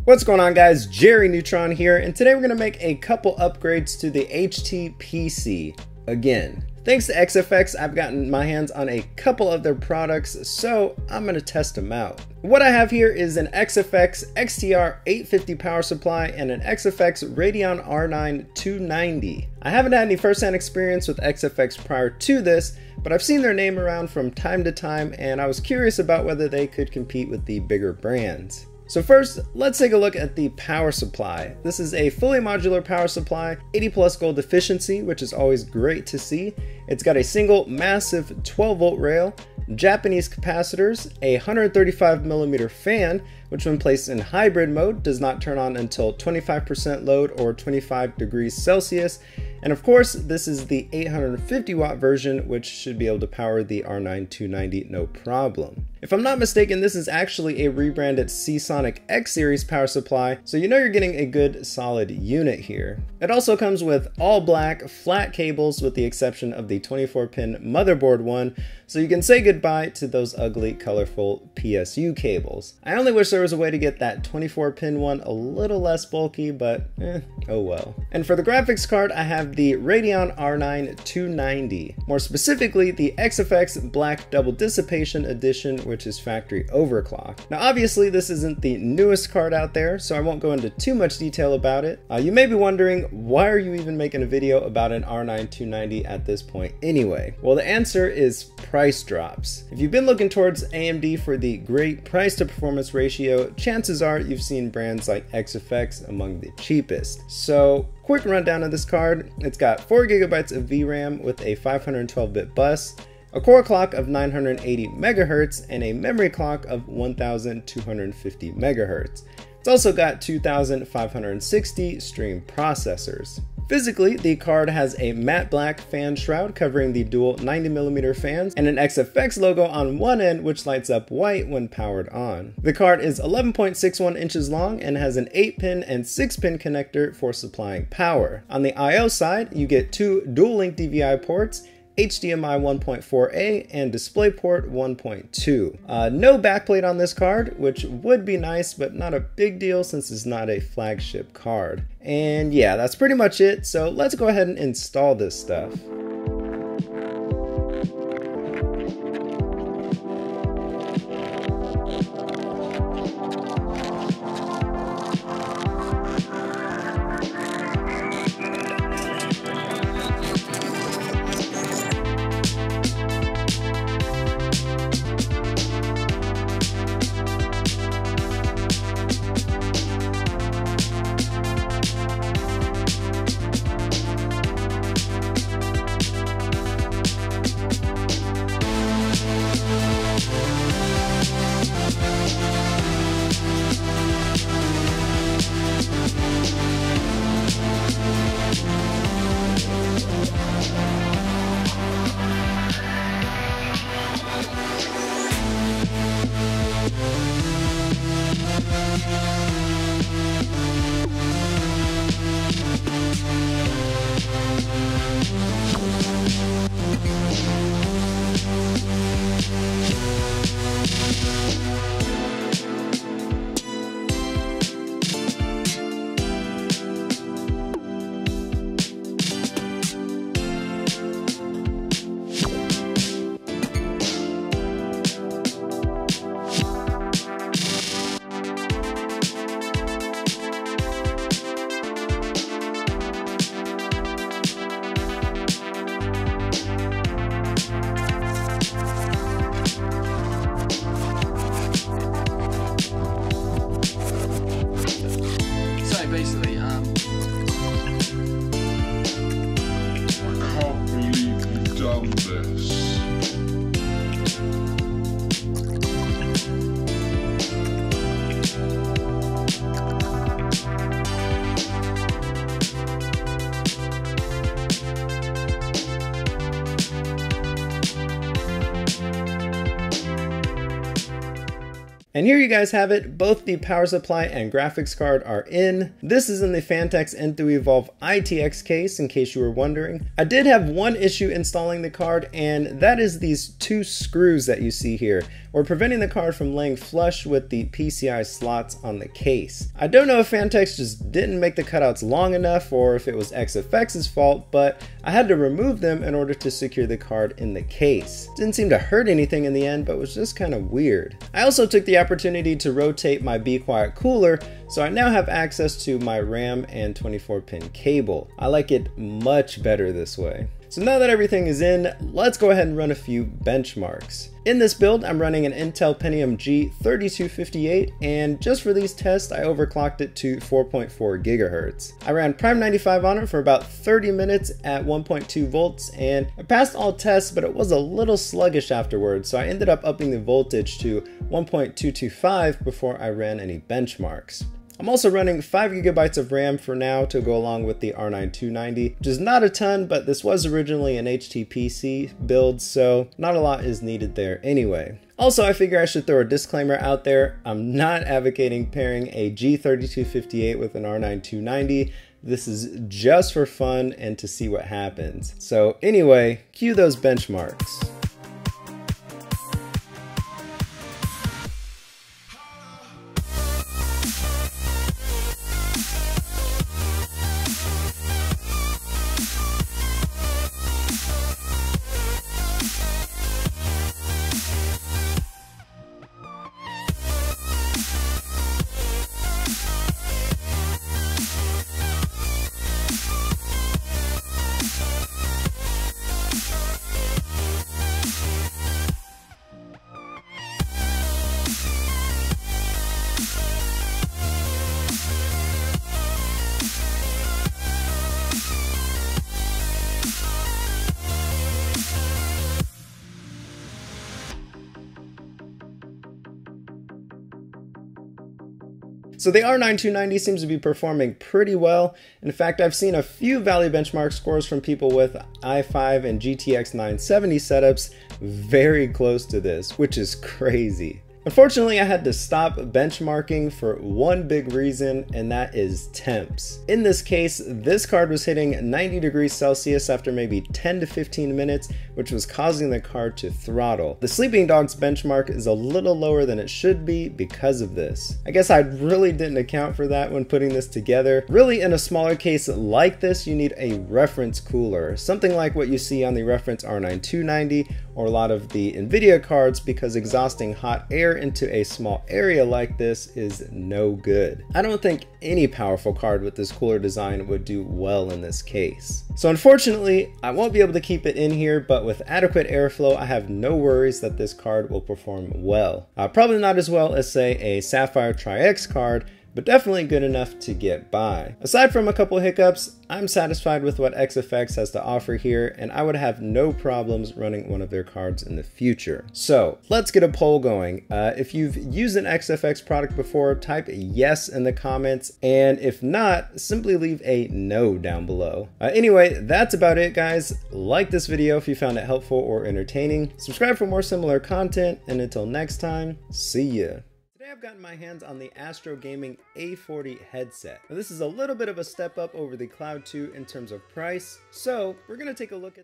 What's going on, guys? Jerry Neutron here, and today we're going to make a couple upgrades to the HTPC again. Thanks to XFX, I've gotten my hands on a couple of their products, so I'm going to test them out. What I have here is an XFX XTR 850 power supply and an XFX Radeon R9 290. I haven't had any first-hand experience with XFX prior to this, but I've seen their name around from time to time, and I was curious about whether they could compete with the bigger brands. So first, let's take a look at the power supply. This is a fully modular power supply, 80 plus gold efficiency, which is always great to see. It's got a single massive 12 volt rail, Japanese capacitors, a 135mm fan, which when placed in hybrid mode does not turn on until 25% load or 25 degrees Celsius. And of course, this is the 850 watt version, which should be able to power the R9 290 no problem. If I'm not mistaken, this is actually a rebranded Seasonic X series power supply, so you know you're getting a good solid unit here. It also comes with all black flat cables with the exception of the 24-pin motherboard one, so you can say goodbye to those ugly colorful PSU cables. I only wish there was a way to get that 24-pin one a little less bulky, but oh well. And for the graphics card, I have the Radeon R9 290, more specifically the XFX Black Double Dissipation Edition, which is factory overclocked. Now obviously this isn't the newest card out there, so I won't go into too much detail about it. You may be wondering, why are you even making a video about an R9 290 at this point anyway? Well, the answer is price drops. If you've been looking towards AMD for the great price to performance ratio, chances are you've seen brands like XFX among the cheapest. So quick rundown of this card. It's got 4 GB of VRAM with a 512-bit bus, a core clock of 980 MHz, and a memory clock of 1250 MHz. It's also got 2560 stream processors. Physically, the card has a matte black fan shroud covering the dual 90mm fans and an XFX logo on one end which lights up white when powered on. The card is 11.61 inches long and has an 8-pin and 6-pin connector for supplying power. On the I/O side, you get 2 dual-link DVI ports, HDMI 1.4a and DisplayPort 1.2. No backplate on this card, which would be nice, but not a big deal since it's not a flagship card. And yeah, that's pretty much it. So let's go ahead and install this stuff. basically, I can't believe you've done this. And here you guys have it, both the power supply and graphics card are in. This is in the Phanteks Enthoo EVOLV ITX case, in case you were wondering. I did have one issue installing the card, and that is these two screws that you see here, or preventing the card from laying flush with the PCI slots on the case. I don't know if Phanteks just didn't make the cutouts long enough or if it was XFX's fault, but I had to remove them in order to secure the card in the case. Didn't seem to hurt anything in the end, but was just kind of weird. I also took the opportunity to rotate my Be Quiet cooler, so I now have access to my RAM and 24-pin cable. I like it much better this way. So now that everything is in, let's go ahead and run a few benchmarks. In this build, I'm running an Intel Pentium G3258, and just for these tests, I overclocked it to 4.4 gigahertz. I ran Prime 95 on it for about 30 minutes at 1.2 volts, and I passed all tests, but it was a little sluggish afterwards, so I ended up upping the voltage to 1.225 before I ran any benchmarks. I'm also running 5 gigabytes of RAM for now to go along with the R9 290, which is not a ton, but this was originally an HTPC build, so not a lot is needed there anyway. Also, I figure I should throw a disclaimer out there. I'm not advocating pairing a G3258 with an R9 290. This is just for fun and to see what happens. So anyway, cue those benchmarks. So the R9 290 seems to be performing pretty well. In fact, I've seen a few Valley benchmark scores from people with i5 and GTX 970 setups very close to this, which is crazy. Unfortunately, I had to stop benchmarking for one big reason, and that is temps. In this case, this card was hitting 90 degrees Celsius after maybe 10 to 15 minutes, which was causing the card to throttle. The Sleeping Dogs benchmark is a little lower than it should be because of this. I guess I really didn't account for that when putting this together. Really, in a smaller case like this, you need a reference cooler, something like what you see on the reference R9 290 or a lot of the NVIDIA cards, because exhausting hot air into a small area like this is no good. I don't think any powerful card with this cooler design would do well in this case. So unfortunately, I won't be able to keep it in here, but with adequate airflow, I have no worries that this card will perform well. Probably not as well as, say, a Sapphire Tri-X card, but definitely good enough to get by. Aside from a couple hiccups, I'm satisfied with what XFX has to offer here, and I would have no problems running one of their cards in the future. So let's get a poll going. If you've used an XFX product before, type yes in the comments, and if not, simply leave a no down below. Anyway, that's about it, guys. Like this video if you found it helpful or entertaining. Subscribe for more similar content, and until next time, see ya. Today I've gotten my hands on the Astro Gaming A40 headset. Now this is a little bit of a step up over the Cloud 2 in terms of price, so we're going to take a look at